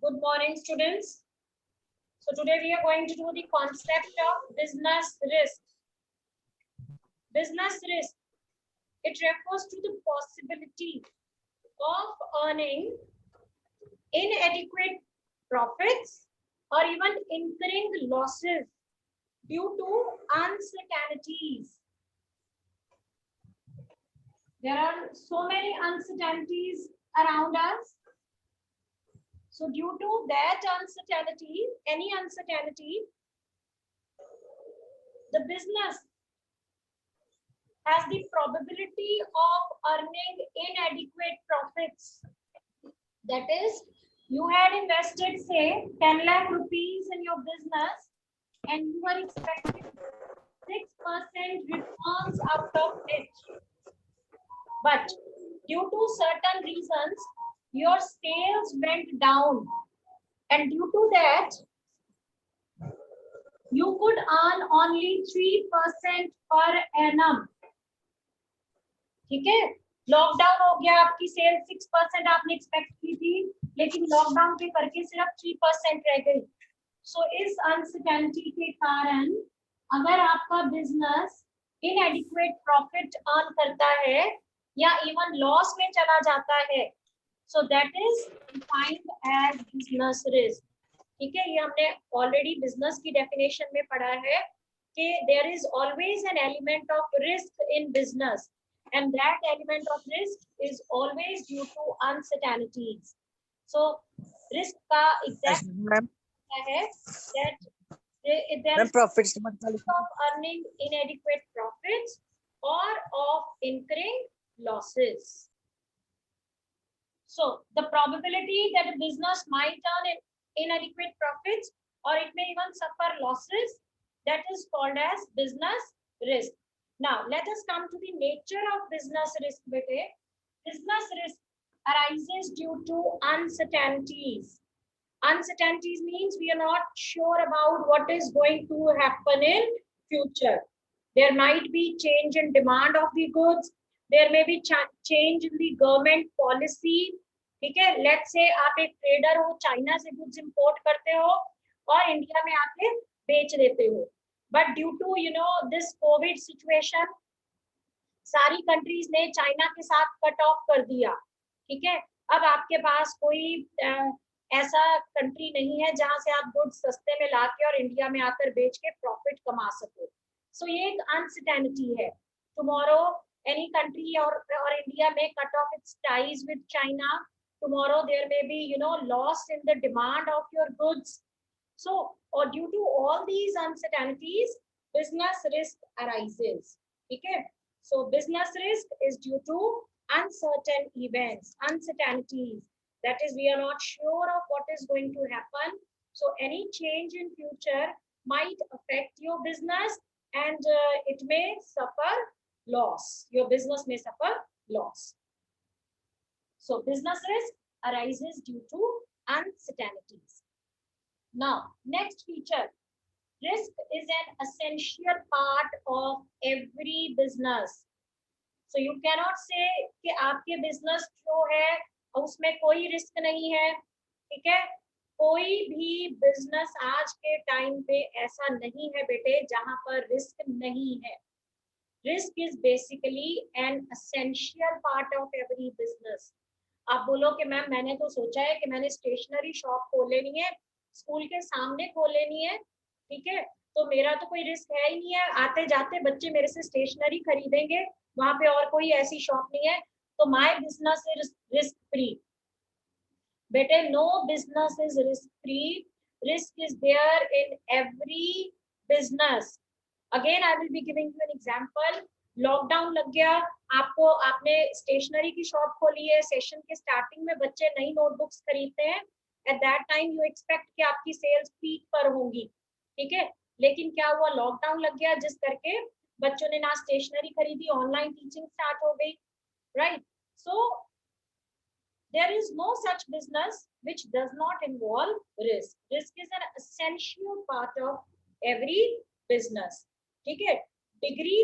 Good morning, students. So today we are going to do the concept of business risk. Business risk, it refers to the possibility of earning inadequate profits or even incurring losses due to uncertainties. There are so many uncertainties around us. So due to that uncertainty, any uncertainty, the business has the probability of earning inadequate profits. That is, you had invested, say, 10 lakh rupees in your business and you are expecting 6% returns out of it. But due to certain reasons, your sales went down. And due to that, you could earn only 3% per annum. ठीक है, lockdown हो गया, आपकी cell 6% आपने expect की थी, लेकिन lockdown के करके सिर्फ 3% रह गई. सो इस अनसर्टेनिटी के कारण अगर आपका बिजनेस इनएडिक्वेट प्रॉफिट अर्न करता है या इवन लॉस में चला जाता है, so that is defined as business risk. ठीक है, ये हमने ऑलरेडी बिजनेस की डेफिनेशन में पढ़ा है कि there is always an element of risk in business, and that element of risk is always due to uncertainties. So risk ka exact hai that there is profits of earning inadequate profits or of incurring losses. So the probability that a business might earn inadequate profits or it may even suffer losses, that is called as business risk. Now, let us come to the nature of business risk. Bete. Business risk arises due to uncertainties. Uncertainties means we are not sure about what is going to happen in future. There might be change in demand of the goods. There may be change in the government policy. ठीक है, let's say आप एक trader हो, China से goods import करते हो और India में आके बेच देते हो. But due to this COVID situation, सारी कंट्रीज ने चाइना के साथ कट ऑफ कर दिया. ठीक है, अब आपके पास कोई ऐसा कंट्री नहीं है जहां से आप गुड्स सस्ते में लाके और इंडिया में आकर बेच के प्रॉफिट कमा सको. सो ये एक अनसर्टेनिटी है. टुमारो एनी कंट्री और इंडिया में cut off its ties with China. Tomorrow there may be loss in the demand of your goods. So, or due to all these uncertainties, business risk arises. Okay, so business risk is due to uncertain events, uncertainties. That is, we are not sure of what is going to happen. So, any change in future might affect your business, and it may suffer loss. Your business may suffer loss. So, business risk arises due to uncertainties. Now, next feature, risk is an essential part of every business. So you cannot say कि आपके business जो है उसमें कोई risk नहीं है. ठीक है, कोई भी business आज के time पे ऐसा नहीं है बेटे जहां पर risk नहीं है. Risk is basically an essential part of every business. आप बोलो कि मैम मैंने तो सोचा है कि मैंने स्टेशनरी शॉप खोल लेनी है, स्कूल के सामने खोल लेनी है. ठीक है, तो मेरा तो कोई रिस्क है ही नहीं है, आते जाते बच्चे मेरे से स्टेशनरी खरीदेंगे, वहां पे और कोई ऐसी शॉप नहीं है, तो my business is risk free. बेटे no business is risk free. Risk is there in every business. Again I will be giving you an example. Lockdown लग गया, आपने स्टेशनरी की शॉप खोली है, सेशन के स्टार्टिंग में बच्चे नई नोटबुक्स खरीदते हैं. At that time you expect कि आपकी सेल्स पीक पर होंगी. ठीक है, लेकिन क्या हुआ, लॉकडाउन लग गया जिस करके बच्चों ने ना स्टेशनरी खरीदी, ऑनलाइन टीचिंग स्टार्ट हो गई. Right, so there is no such business which does not involve risk. Risk is an essential part of every business. ठीक है, डिग्री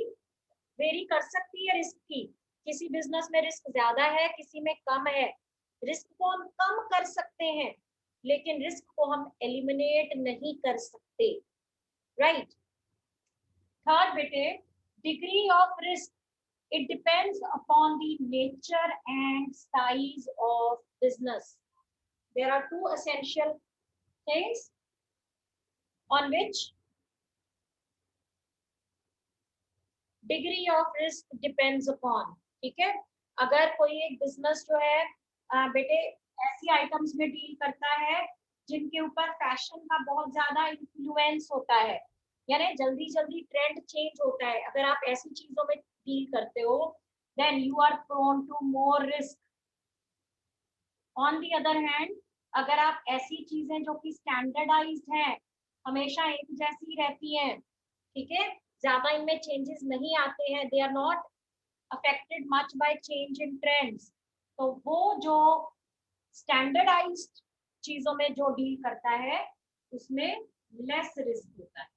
वेरी कर सकती है रिस्क की. किसी बिजनेस में रिस्क ज्यादा है, किसी में कम है. रिस्क को हम कम कर सकते हैं. लेकिन रिस्क को हम एलिमिनेट नहीं कर सकते, राइट। थर्ड बेटे, degree of risk, it depends upon the nature and size of business. There are two essential things on which degree of risk depends upon. ठीक है, अगर कोई एक बिजनेस जो है बेटे ऐसी आइटम्स में डील करता है जिनके ऊपर फैशन का बहुत ज्यादा इन्फ्लुएंस होता है, यानी जल्दी जल्दी ट्रेंड चेंज होता है, अगर आप ऐसी चीजों में डील करते हो then you are prone to more risk. On the other hand, अगर आप ऐसी चीजें जो कि स्टैंडर्डाइज्ड हैं, हमेशा एक जैसी रहती हैं, ठीक है, ज्यादा इनमें चेंजेस नहीं आते हैं, they are not affected much by change in trends, तो वो जो स्टैंडर्डाइज्ड चीजों में जो डील करता है उसमें लेस रिस्क होता है,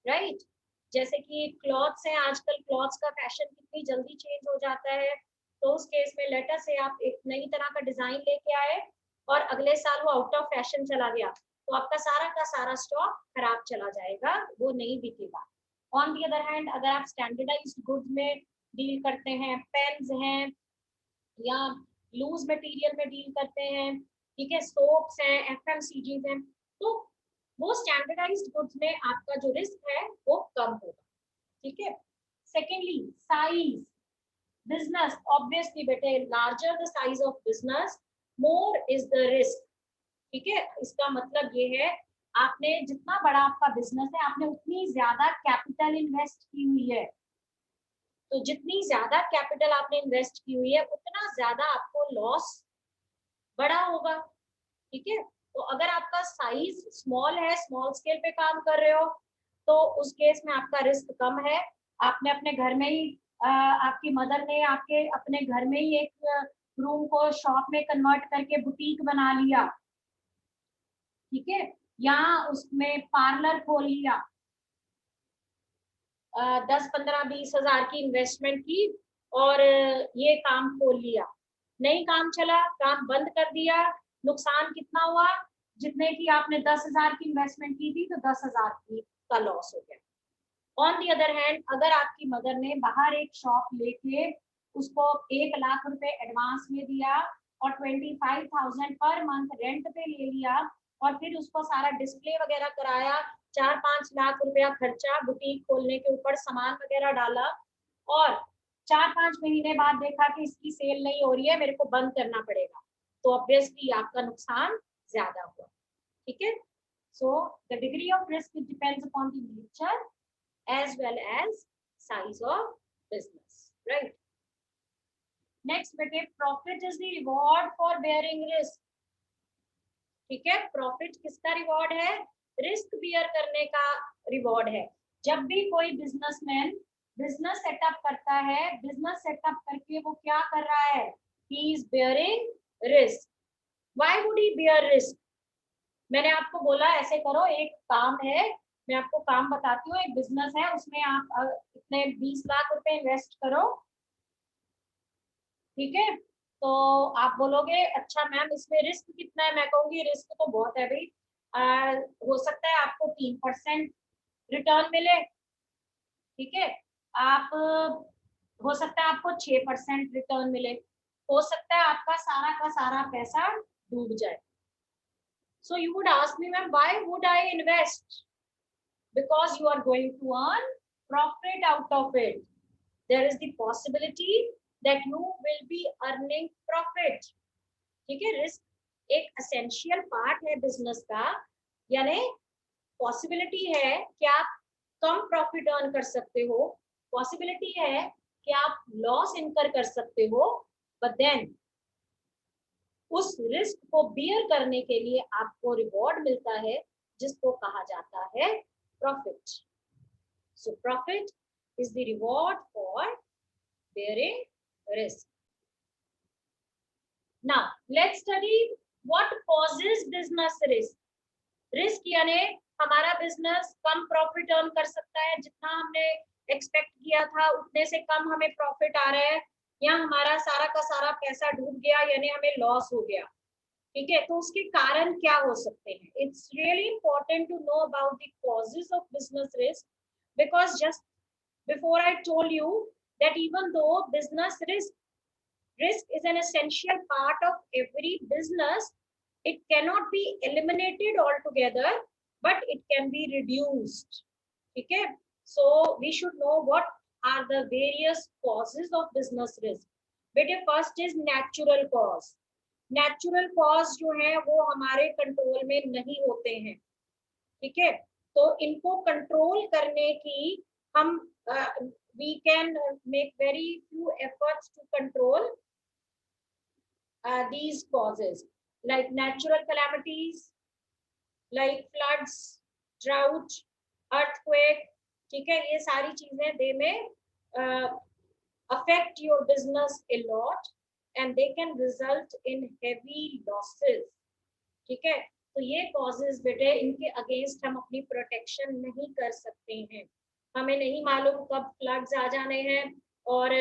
राइट। जैसे कि क्लॉथ्स हैं, आजकल क्लॉथ्स का फैशन कितनी जल्दी चेंज हो जाता है, तो उस केस में लेटर से आप एक नई तरह का डिजाइन लेके आए और अगले साल वो आउट ऑफ फैशन चला गया, तो आपका सारा का सारा स्टॉक खराब चला जाएगा, वो नहीं बिकेगा। ऑन दी अदर हैंड, अगर आप स्टैंडर्डाइज्ड गुड्स में डील करते हैं, पेन्स हैं या लूज मटेरियल में डील करते हैं, ठीक है, सोप्स हैं, एफएमसीजीज हैं, तो वो स्टैंडर्डाइज्ड गुड्स में आपका जो रिस्क है वो कम होगा, ठीक है। सेकेंडली, साइज बिजनेस, ऑब्वियसली बेटे larger the size of business more is the risk, ठीक है। इसका मतलब ये है आपने जितना बड़ा आपका बिजनेस है आपने उतनी ज्यादा कैपिटल इन्वेस्ट की हुई है, तो जितनी ज्यादा कैपिटल आपने इन्वेस्ट की हुई है उतना ज्यादा आपको लॉस बड़ा होगा, ठीक है। तो अगर आपका साइज स्मॉल है, स्मॉल स्केल पे काम कर रहे हो, तो उस केस में आपका रिस्क कम है। आपने अपने घर में ही आपकी मदर ने आपके अपने घर में ही एक रूम को शॉप में कन्वर्ट करके बुटीक बना लिया, ठीक है, या उसमें पार्लर खोल लिया, 10-15-20 हजार की इन्वेस्टमेंट की और ये काम खोल लिया, नहीं काम चला, काम बंद कर दिया, नुकसान कितना हुआ, जितने की आपने 10 हजार की इन्वेस्टमेंट की थी तो 10 हजार की का लॉस हो गया। ऑन दी अदर हैंड, अगर आपकी मदर ने बाहर एक शॉप लेके उसको 1 लाख रुपए एडवांस में दिया और 25,000 पर मंथ रेंट पे ले लिया और फिर उसको सारा डिस्प्ले वगैरह कराया, 4-5 लाख रुपया खर्चा, बुटीक खोलने के ऊपर सामान वगैरह डाला और 4-5 महीने बाद देखा कि इसकी सेल नहीं हो रही है, मेरे को बंद करना पड़ेगा, तो ऑब्वियसली आपका नुकसान ज्यादा हुआ, ठीक है। So the degree of risk depends upon the nature as well as size of business, right? Next बेटे, profit is the reward for bearing risk, ठीक है, प्रॉफिट किसका रिवॉर्ड है, रिस्क बियर करने का रिवॉर्ड है। जब भी कोई बिजनेसमैन बिजनेस सेटअप करता है, बिजनेस सेटअप करके वो क्या कर रहा है, he is bearing risk. Why would he bear risk, मैंने आपको बोला ऐसे करो, एक काम है, मैं आपको काम बताती हूँ, एक बिजनेस है उसमें आप इतने 20 लाख रुपए इन्वेस्ट करो, ठीक है, तो आप बोलोगे अच्छा मैम इसमें रिस्क कितना है, मैं कहूंगी रिस्क तो बहुत है भाई, हो सकता है आपको 3% रिटर्न मिले, ठीक है, आप हो सकता है आपको 6% रिटर्न मिले, हो सकता है आपका सारा का सारा पैसा डूब जाए। So you would ask me, ma'am, why would I invest? Because you are going to earn profit out of it. There is the possibility that you will be earning profit. ठीक है, रिस्क एक essential part है business का, यानी possibility है कि आप कम profit earn कर सकते हो, पॉसिबिलिटी है कि आप लॉस इनकर कर सकते हो, बट देन उस रिस्क को बियर करने के लिए आपको रिवॉर्ड मिलता है जिसको कहा जाता है profit. So profit is the reward for bearing risk. Now let's study what causes business risk. Risk यानी हमारा बिजनेस कम प्रॉफिट अर्न कर सकता है, जितना हमने एक्सपेक्ट किया था उतने से कम हमें प्रॉफिट आ रहा है, या हमारा सारा का सारा पैसा डूब गया यानी हमें लॉस हो गया, ठीक है, तो उसके कारण क्या हो सकते हैं? It's really important to know about the causes of business risk, because just before I told you that even though business risk is an essential part of every business, it cannot be eliminated altogether, but it can be reduced. Okay, so we should know what are the various causes of business risk. बेटे first is natural cause. Natural cause जो है वो हमारे control में नहीं होते हैं, ठीक है, तो इनको कंट्रोल करने की हम we can make very few efforts to control these causes like natural calamities like floods, drought, earthquake, ठीक है, ये सारी चीजें दे में affect your business a lot and they can result in heavy losses. ठीक है, तो ये कॉजेज बेटे इनके अगेंस्ट हम अपनी प्रोटेक्शन नहीं कर सकते हैं। हमें नहीं मालूम कब फ्लड्स आ जाने हैं और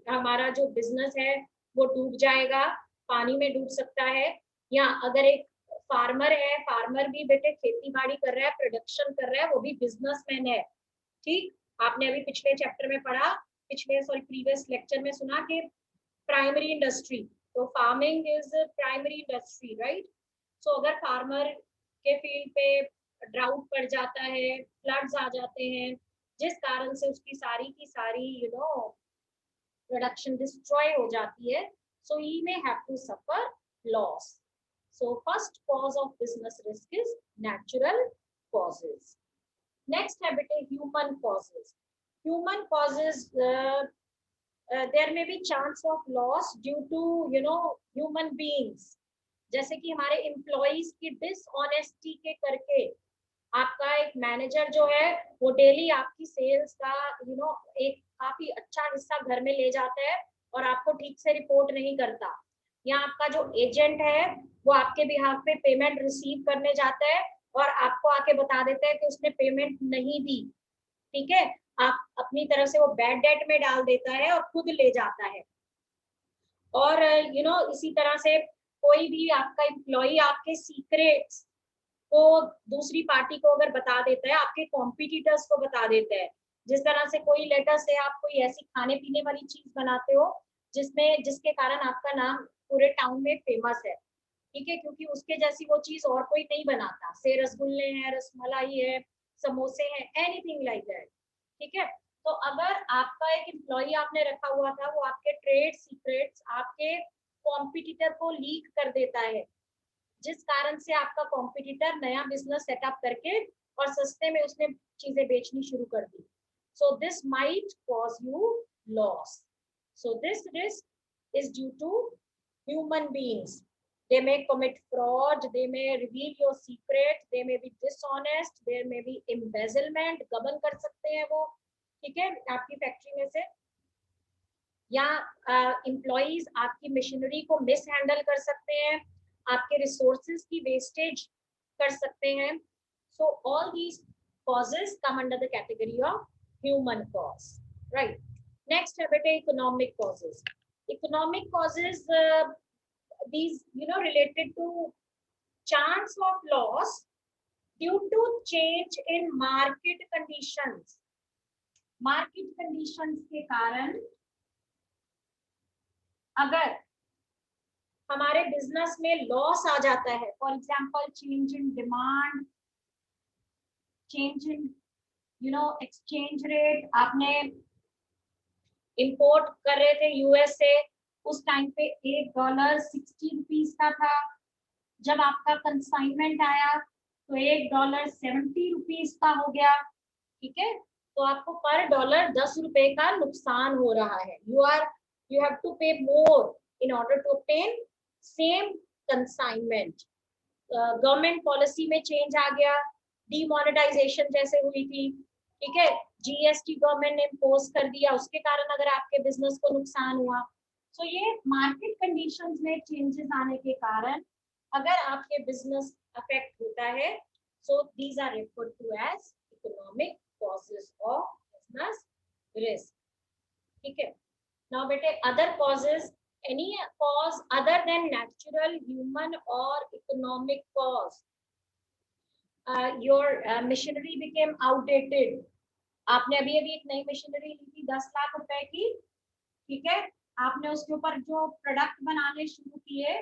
हमारा जो बिजनेस है वो डूब जाएगा, पानी में डूब सकता है। या अगर एक फार्मर है, फार्मर भी बेटे खेती बाड़ी कर रहा है, प्रोडक्शन कर रहा है, वो भी बिजनेसमैन है। ठीक, आपने अभी पिछले चैप्टर में पढ़ा, पिछले सॉरी प्रीवियस लेक्चर में सुना कि प्राइमरी इंडस्ट्री, तो farming is primary industry, right. So अगर फार्मर के फील्ड पे ड्राउट पड़ जाता है, फ्लड्स आ जाते हैं, जिस कारण से उसकी सारी की सारी प्रोडक्शन डिस्ट्रॉय हो जाती है, so he may have to suffer loss. So first cause of business risk is natural causes. Next है बेटे human causes. Human causes, there may be chance of loss due to human beings. जैसे कि हमारे employees की dishonesty के करके आपका एक मैनेजर जो है वो डेली आपकी सेल्स का एक काफी अच्छा हिस्सा घर में ले जाता है और आपको ठीक से रिपोर्ट नहीं करता, या आपका जो एजेंट है वो आपके बिहाफ पे पेमेंट रिसीव करने जाता है और आपको आके बता देता है कि उसने पेमेंट नहीं दी, ठीक है, आप अपनी तरफ से वो बैड डेट में डाल देता है और खुद ले जाता है। और इसी तरह से कोई भी आपका एम्प्लॉय आपके सीक्रेट्स को दूसरी पार्टी को अगर बता देता है, आपके कॉम्पिटिटर्स को बता देता है, जिस तरह से कोई लेटर से आप कोई ऐसी खाने पीने वाली चीज बनाते हो जिसके कारण आपका नाम पूरे टाउन में फेमस है, ठीक है, क्योंकि उसके जैसी वो चीज और कोई नहीं बनाता, से रसगुल्ले हैं, रसमलाई है, समोसे हैं, एनीथिंग लाइक दैट, ठीक है। तो अगर आपका एक एम्प्लॉय आपने रखा हुआ था, वो आपके ट्रेड सीक्रेट्स आपके कॉम्पिटिटर को लीक कर देता है, जिस कारण से आपका कॉम्पिटिटर नया बिजनेस सेटअप करके और सस्ते में उसने चीजें बेचनी शुरू कर दी, so this might cause you loss. So this risk is due to human beings. they may commit fraud, they may reveal your secret, they may be dishonest, there may be embezzlement, गबन कर सकते हैं वो, ठीक है, आपकी factory में से, या एम्प्लॉइज आपकी मशीनरी को मिस हैंडल कर सकते हैं, आपके रिसोर्सेज की वेस्टेज कर सकते हैं। So all these causes come under the category of human cause, right. Next है बेटे economic causes. Economic causes these related to chance of loss due to change in market conditions. Market conditions के कारण अगर हमारे business में loss आ जाता है, for example change in demand, change in exchange rate, आपने इंपोर्ट कर रहे थे यूएस से, उस टाइम पे $1 60 का था, जब आपका कंसाइनमेंट आया तो $1 70 का हो गया, ठीक है, तो आपको पर डॉलर $10 का नुकसान हो रहा है। you have to pay more in order to obtain same consignment. Government policy में चेंज आ गया, डीमोनेटाइजेशन जैसे हुई थी, ठीक है, जीएसटी गवर्नमेंट ने इम्पोज कर दिया, उसके कारण अगर आपके बिजनेस को नुकसान हुआ, तो ये मार्केट कंडीशंस में चेंजेस आने के कारण अगर आपके बिजनेस अफेक्ट होता है, so these are referred to as economic causes of business risk, ठीक है। नाउ बेटे other causes any cause other than natural, human or economic cause. Your machinery became outdated. आपने अभी अभी एक नई मशीनरी ली थी 10 लाख रुपए की, ठीक है, आपने उसके ऊपर जो प्रोडक्ट बनाने शुरू किए,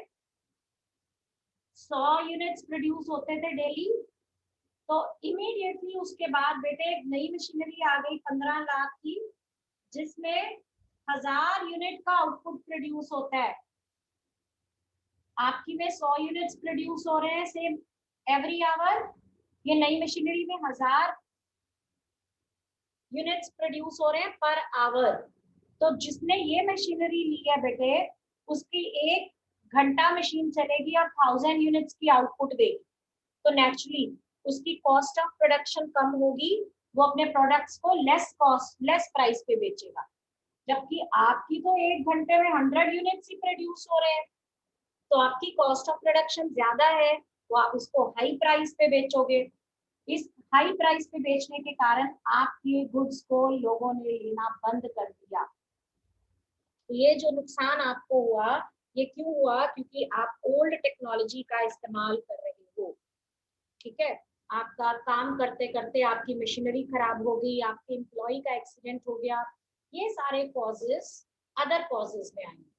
100 यूनिट्स प्रोड्यूस होते थे डेली, तो इमीडिएटली उसके बाद बेटे एक नई मशीनरी आ गई 15 लाख की, जिसमें 1000 यूनिट का आउटपुट प्रोड्यूस होता है। आपकी में 100 यूनिट्स प्रोड्यूस हो रहे हैं सेम एवरी आवर, ये नई मशीनरी में 1000 यूनिट्स प्रोड्यूस हो रहे हैं पर आवर। तो जिसने ये मशीनरी ली है बेटे, उसकी 1 घंटा मशीन चलेगी और 1000 यूनिट्स की आउटपुट देगी, तो नेचुरली उसकी कॉस्ट ऑफ प्रोडक्शन कम होगी, वो अपने प्रोडक्ट्स को लेस कॉस्ट लेस प्राइस पे बेचेगा। जबकि आपकी तो 1 घंटे में 100 यूनिट्स ही प्रोड्यूस हो रहे हैं, तो आपकी कॉस्ट ऑफ प्रोडक्शन ज्यादा है, तो आप उसको हाई प्राइस पे बेचोगे। इस हाई प्राइस पे बेचने के कारण आपके गुड्स को लोगों ने लेना बंद कर दिया। तो ये जो नुकसान आपको हुआ, ये क्यों हुआ? क्योंकि आप ओल्ड टेक्नोलॉजी का इस्तेमाल कर रहे हो, ठीक है। आपका काम करते करते आपकी मशीनरी खराब हो गई, आपके एम्प्लॉय का एक्सीडेंट हो गया, ये सारे कॉजेस अदर कॉजेस में आएंगे,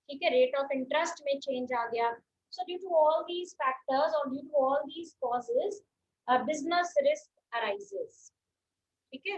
ठीक है। रेट ऑफ इंटरेस्ट में चेंज आ गया। So due to all these factors और due to all these causes business risk arises, ठीक है।